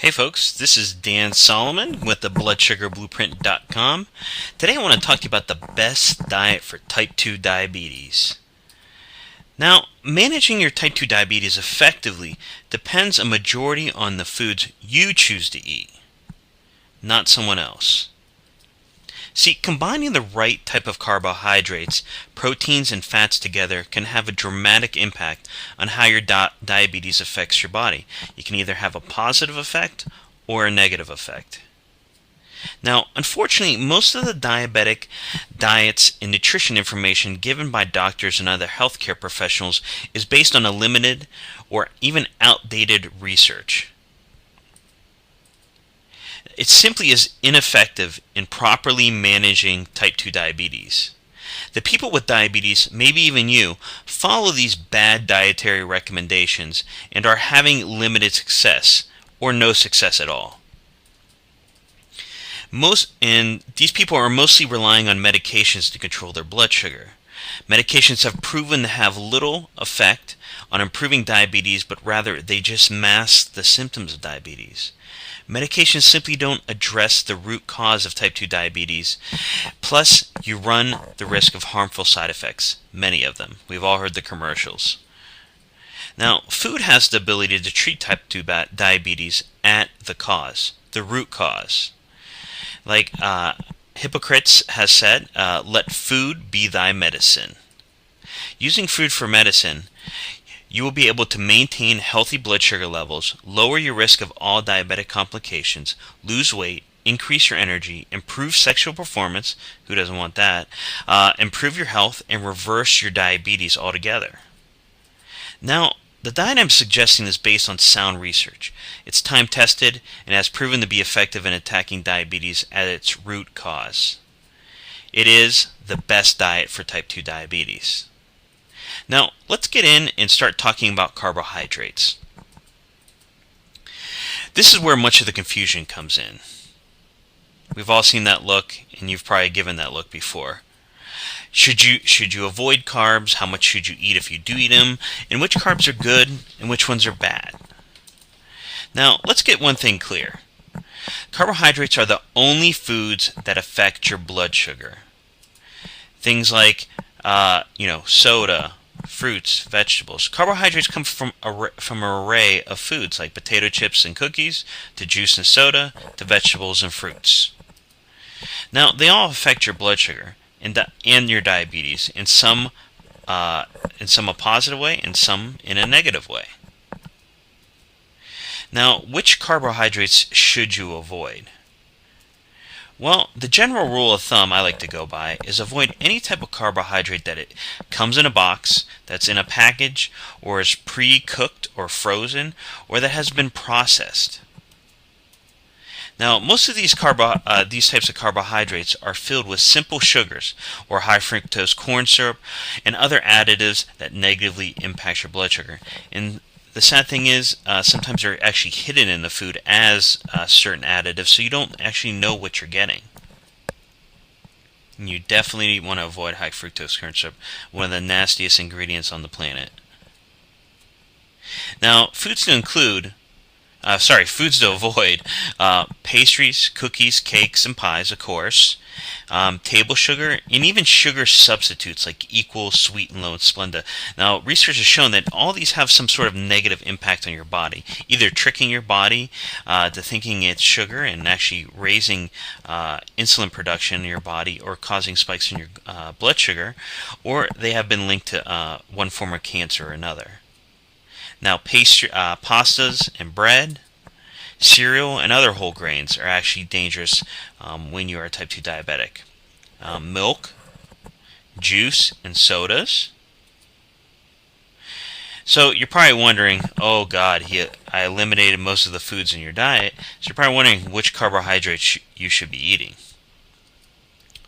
Hey folks, this is Dan Solomon with the BloodSugarBlueprint.com. Today I want to talk to you about the best diet for type 2 diabetes. Now, managing your type 2 diabetes effectively depends a majority on the foods you choose to eat, not someone else. See, combining the right type of carbohydrates, proteins, and fats together can have a dramatic impact on how your diabetes affects your body. You can either have a positive effect or a negative effect. Now, unfortunately, most of the diabetic diets and nutrition information given by doctors and other healthcare professionals is based on a limited or even outdated research. It simply is ineffective in properly managing type 2 diabetes. The people with diabetes, maybe even you, follow these bad dietary recommendations and are having limited success or no success at all. These people are mostly relying on medications to control their blood sugar. Medications have proven to have little effect on improving diabetes, but rather they just mask the symptoms of diabetes. Medications simply don't address the root cause of type 2 diabetes. Plus, you run the risk of harmful side effects, many of them. We've all heard the commercials. Now, food has the ability to treat type 2 diabetes at the cause, the root cause. Like Hippocrates has said, let food be thy medicine. Using food for medicine, you will be able to maintain healthy blood sugar levels, lower your risk of all diabetic complications, lose weight, increase your energy, improve sexual performance, who doesn't want that, improve your health, and reverse your diabetes altogether. Now, the diet I'm suggesting is based on sound research. It's time-tested and has proven to be effective in attacking diabetes at its root cause. It is the best diet for type 2 diabetes. Now, let's get in and start talking about carbohydrates. This is where much of the confusion comes in. We've all seen that look, and you've probably given that look before. Should you avoid carbs? How much should you eat if you do eat them? And which carbs are good and which ones are bad? Now, let's get one thing clear. Carbohydrates are the only foods that affect your blood sugar. Things like, soda, fruits, vegetables. Carbohydrates come from an array of foods like potato chips and cookies, to juice and soda, to vegetables and fruits. Now, they all affect your blood sugar and your diabetes in some a positive way and some in a negative way. Now, which carbohydrates should you avoid? Well, the general rule of thumb I like to go by is avoid any type of carbohydrate that it comes in a box, that's in a package, or is pre-cooked or frozen, or that has been processed. Now, most of these types of carbohydrates are filled with simple sugars or high fructose corn syrup and other additives that negatively impact your blood sugar. And the sad thing is, sometimes they're actually hidden in the food as certain additives, so you don't actually know what you're getting. And you definitely want to avoid high fructose corn syrup, one of the nastiest ingredients on the planet. Now, foods to avoid: pastries, cookies, cakes, and pies, of course, table sugar, and even sugar substitutes like Equal, Sweet, and Low, and Splenda. Now, research has shown that all these have some sort of negative impact on your body, either tricking your body to thinking it's sugar and actually raising insulin production in your body or causing spikes in your blood sugar, or they have been linked to one form of cancer or another. Now, pastas and bread, cereal, and other whole grains are actually dangerous when you are type 2 diabetic. Milk, juice, and sodas. So you're probably wondering, oh God, I eliminated most of the foods in your diet, so you're probably wondering which carbohydrates you should be eating.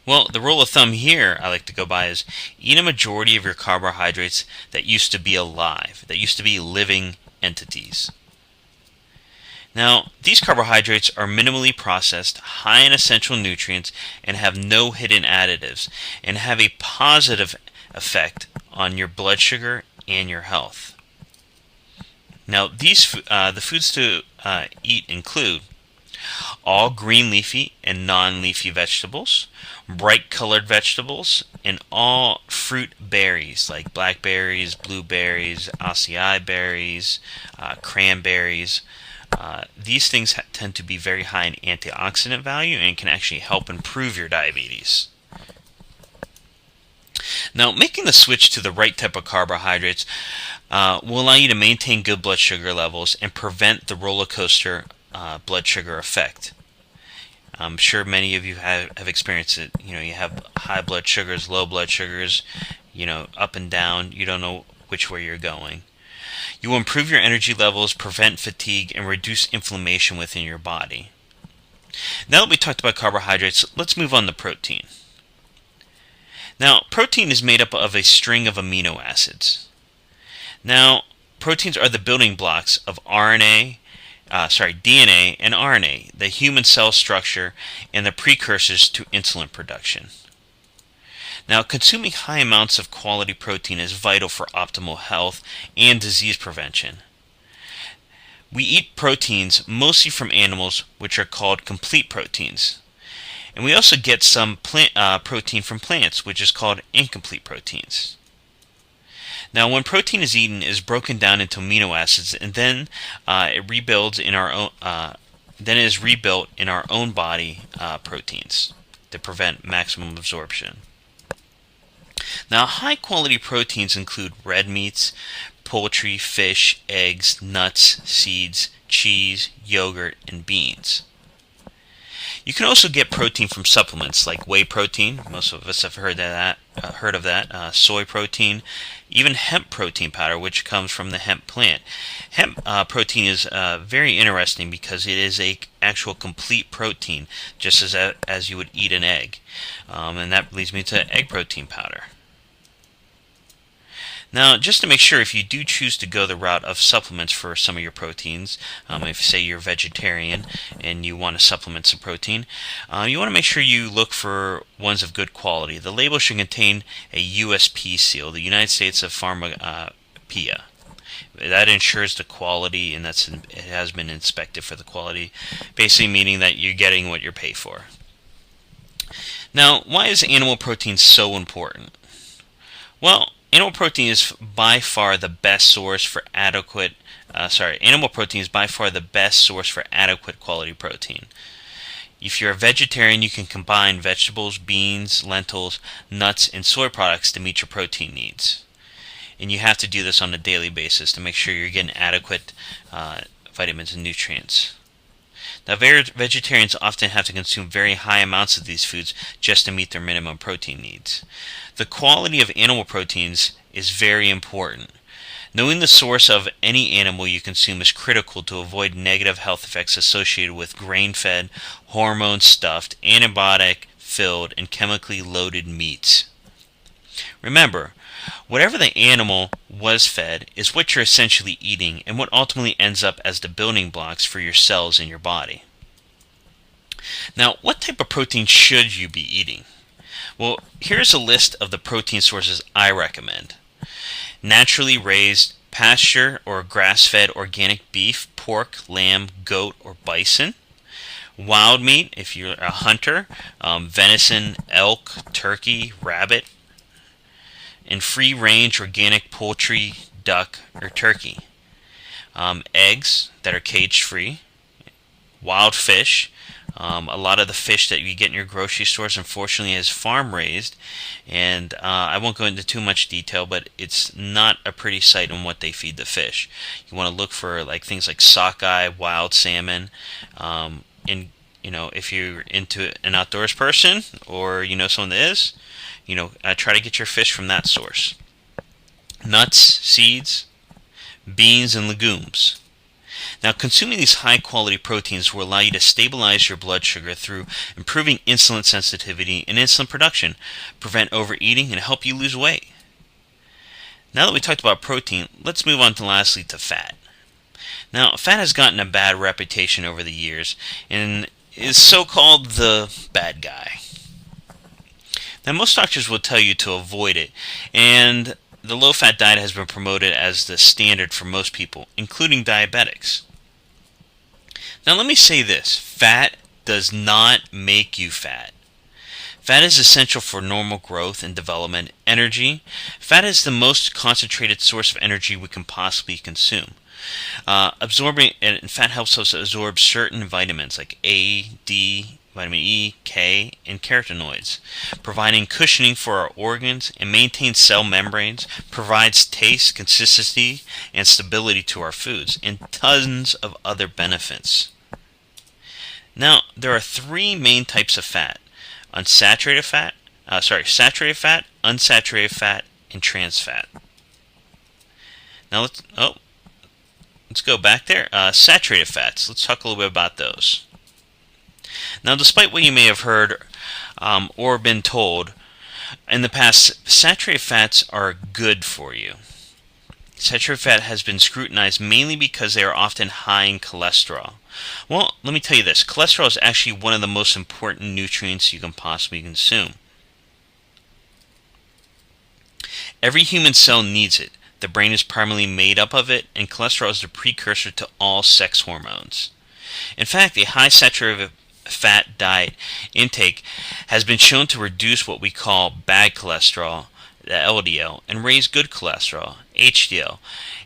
Well, the rule of thumb here I like to go by is eat a majority of your carbohydrates that used to be alive, that used to be living entities. Now, these carbohydrates are minimally processed, high in essential nutrients, and have no hidden additives, and have a positive effect on your blood sugar and your health. Now, the foods to eat include all green leafy and non-leafy vegetables, bright colored vegetables, and all fruit berries like blackberries, blueberries, acai berries, cranberries. These things tend to be very high in antioxidant value and can actually help improve your diabetes. Now, making the switch to the right type of carbohydrates will allow you to maintain good blood sugar levels and prevent the roller coaster blood sugar effect. I'm sure many of you have experienced it. You have high blood sugars, low blood sugars, up and down. You don't know which way you're going. You will improve your energy levels, prevent fatigue, and reduce inflammation within your body. Now that we talked about carbohydrates, let's move on to protein. Now, protein is made up of a string of amino acids. Now, proteins are the building blocks of DNA and RNA, the human cell structure, and the precursors to insulin production. Now, consuming high amounts of quality protein is vital for optimal health and disease prevention. We eat proteins mostly from animals, which are called complete proteins. And we also get some protein from plants, which is called incomplete proteins. Now, when protein is eaten, it is broken down into amino acids, and then it rebuilds in our own. Then it is rebuilt in our own body proteins to prevent maximum absorption. Now, high-quality proteins include red meats, poultry, fish, eggs, nuts, seeds, cheese, yogurt, and beans. You can also get protein from supplements like whey protein. Most of us have heard of that. Soy protein, even hemp protein powder, which comes from the hemp plant. Hemp protein is very interesting because it is a actual complete protein, just as you would eat an egg. And that leads me to egg protein powder. Now, just to make sure, if you do choose to go the route of supplements for some of your proteins, if say you're vegetarian and you want to supplement some protein, you want to make sure you look for ones of good quality. The label should contain a USP seal, the United States of Pharmacopoeia. That ensures the quality, and it has been inspected for the quality, basically meaning that you're getting what you're paid for. Now, why is animal protein so important? Well, animal protein is by far the best source for animal protein is by far the best source for adequate quality protein. If you're a vegetarian, you can combine vegetables, beans, lentils, nuts, and soy products to meet your protein needs. And you have to do this on a daily basis to make sure you're getting adequate vitamins and nutrients. Now, vegetarians often have to consume very high amounts of these foods just to meet their minimum protein needs. The quality of animal proteins is very important. Knowing the source of any animal you consume is critical to avoid negative health effects associated with grain-fed, hormone-stuffed, antibiotic-filled, and chemically loaded meats. Remember, whatever the animal was fed is what you're essentially eating and what ultimately ends up as the building blocks for your cells in your body. Now, what type of protein should you be eating? Well, here's a list of the protein sources I recommend. Naturally raised, pasture or grass-fed organic beef, pork, lamb, goat, or bison. Wild meat, if you're a hunter, venison, elk, turkey, rabbit. And free-range organic poultry, duck, or turkey. Eggs that are cage-free. Wild fish. A lot of the fish that you get in your grocery stores, unfortunately, is farm-raised. And I won't go into too much detail, but it's not a pretty sight on what they feed the fish. You want to look for things like sockeye, wild salmon, and if you're into an outdoors person or someone that is, try to get your fish from that source. Nuts, seeds, beans, and legumes. Now, consuming these high-quality proteins will allow you to stabilize your blood sugar through improving insulin sensitivity and insulin production, prevent overeating, and help you lose weight. Now that we talked about protein, let's move on lastly to fat. Now, fat has gotten a bad reputation over the years and is so-called the bad guy. Now, most doctors will tell you to avoid it, and the low-fat diet has been promoted as the standard for most people, including diabetics. Now let me say this, fat does not make you fat. Fat is essential for normal growth and development, energy. Fat is the most concentrated source of energy we can possibly consume. Absorbing and fat helps us absorb certain vitamins like A, D, vitamin E, K, and carotenoids, providing cushioning for our organs and maintains cell membranes, provides taste, consistency, and stability to our foods, and tons of other benefits. Now, there are three main types of fat: saturated fat, unsaturated fat, and trans fat. Now let's go back there. Saturated fats. Let's talk a little bit about those. Now, despite what you may have heard or been told in the past, saturated fats are good for you. Saturated fat has been scrutinized mainly because they are often high in cholesterol. Well, let me tell you this. Cholesterol is actually one of the most important nutrients you can possibly consume. Every human cell needs it. The brain is primarily made up of it, and cholesterol is the precursor to all sex hormones. In fact, a high saturated fat diet intake has been shown to reduce what we call bad cholesterol, the LDL, and raise good cholesterol, HDL,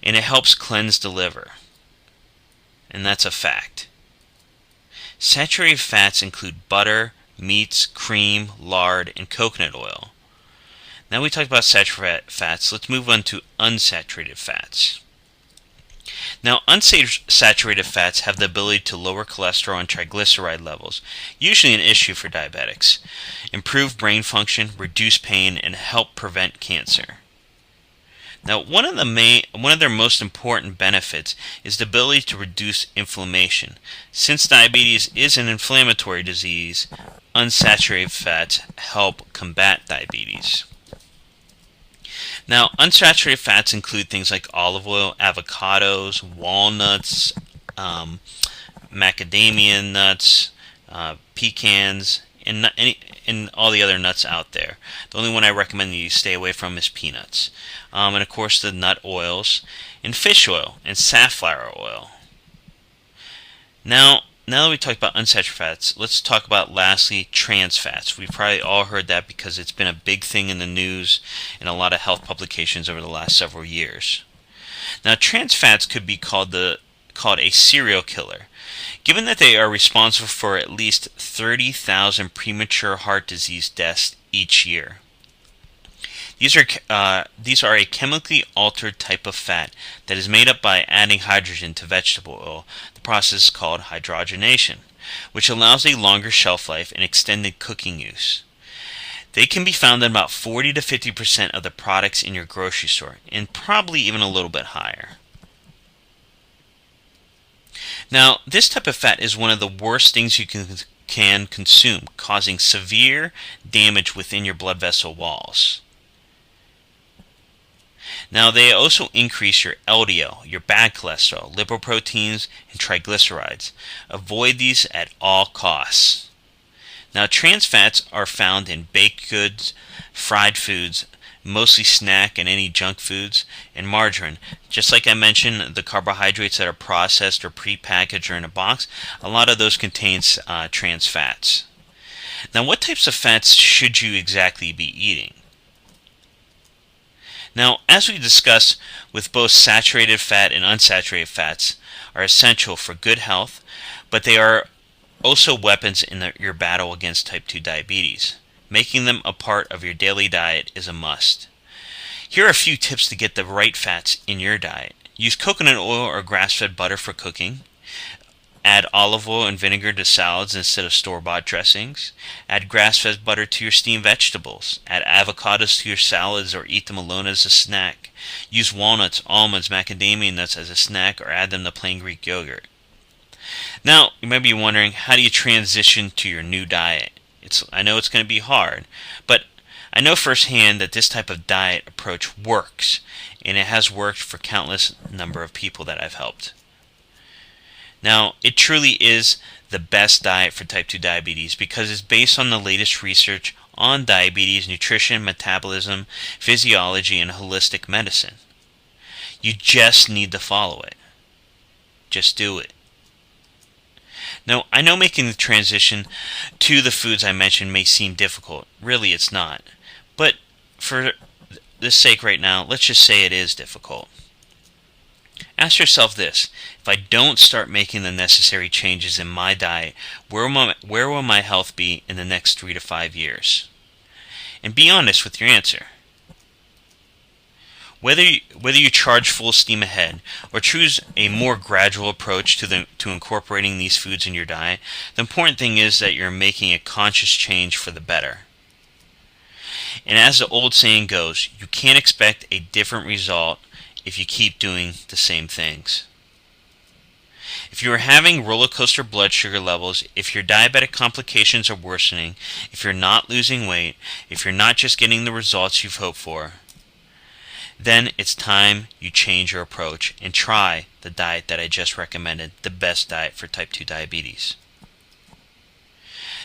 and it helps cleanse the liver. And that's a fact. Saturated fats include butter, meats, cream, lard, and coconut oil. Now we talked about saturated fats, let's move on to unsaturated fats. Now, unsaturated fats have the ability to lower cholesterol and triglyceride levels, usually an issue for diabetics, improve brain function, reduce pain, and help prevent cancer. Now, one of their most important benefits is the ability to reduce inflammation. Since diabetes is an inflammatory disease, unsaturated fats help combat diabetes. Now, unsaturated fats include things like olive oil, avocados, walnuts, macadamia nuts, pecans, and all the other nuts out there. The only one I recommend you stay away from is peanuts. And of course the nut oils, and fish oil, and safflower oil. Now that we talked about unsaturated fats, let's talk about, lastly, trans fats. We've probably all heard that because it's been a big thing in the news and a lot of health publications over the last several years. Now, trans fats could be called a serial killer, given that they are responsible for at least 30,000 premature heart disease deaths each year. These are a chemically altered type of fat that is made up by adding hydrogen to vegetable oil. The process is called hydrogenation, which allows a longer shelf life and extended cooking use. They can be found in about 40 to 50% of the products in your grocery store, and probably even a little bit higher. Now, this type of fat is one of the worst things you can consume, causing severe damage within your blood vessel walls. Now, they also increase your LDL, your bad cholesterol, lipoproteins, and triglycerides. Avoid these at all costs. Now, trans fats are found in baked goods, fried foods, mostly snack and any junk foods, and margarine. Just like I mentioned, the carbohydrates that are processed or pre-packaged or in a box, a lot of those contains trans fats. Now, what types of fats should you exactly be eating? Now, as we discussed, with both saturated fat and unsaturated fats are essential for good health, but they are also weapons in your battle against type 2 diabetes. Making them a part of your daily diet is a must. Here are a few tips to get the right fats in your diet. Use coconut oil or grass-fed butter for cooking. Add olive oil and vinegar to salads instead of store-bought dressings. Add grass-fed butter to your steamed vegetables. Add avocados to your salads or eat them alone as a snack. Use walnuts, almonds, macadamia nuts as a snack, or add them to plain Greek yogurt. Now, you might be wondering, how do you transition to your new diet? I know it's going to be hard, but I know firsthand that this type of diet approach works, and it has worked for countless number of people that I've helped. Now, it truly is the best diet for type 2 diabetes because it's based on the latest research on diabetes, nutrition, metabolism, physiology, and holistic medicine. You just need to follow it. Just do it. Now, I know making the transition to the foods I mentioned may seem difficult. Really, it's not. But for the sake right now, let's just say it is difficult. Ask yourself this: if I don't start making the necessary changes in my diet, where will my health be in the next 3 to 5 years? And be honest with your answer. Whether you charge full steam ahead or choose a more gradual approach to incorporating these foods in your diet, the important thing is that you're making a conscious change for the better. And as the old saying goes, you can't expect a different result if you keep doing the same things. If you are having roller coaster blood sugar levels, if your diabetic complications are worsening, if you're not losing weight, if you're not just getting the results you've hoped for, then it's time you change your approach and try the diet that I just recommended, the best diet for type 2 diabetes.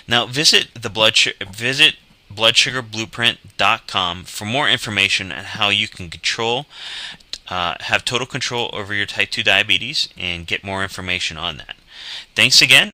Now visit bloodsugarblueprint.com for more information on how you can have total control over your type 2 diabetes and get more information on that. Thanks again.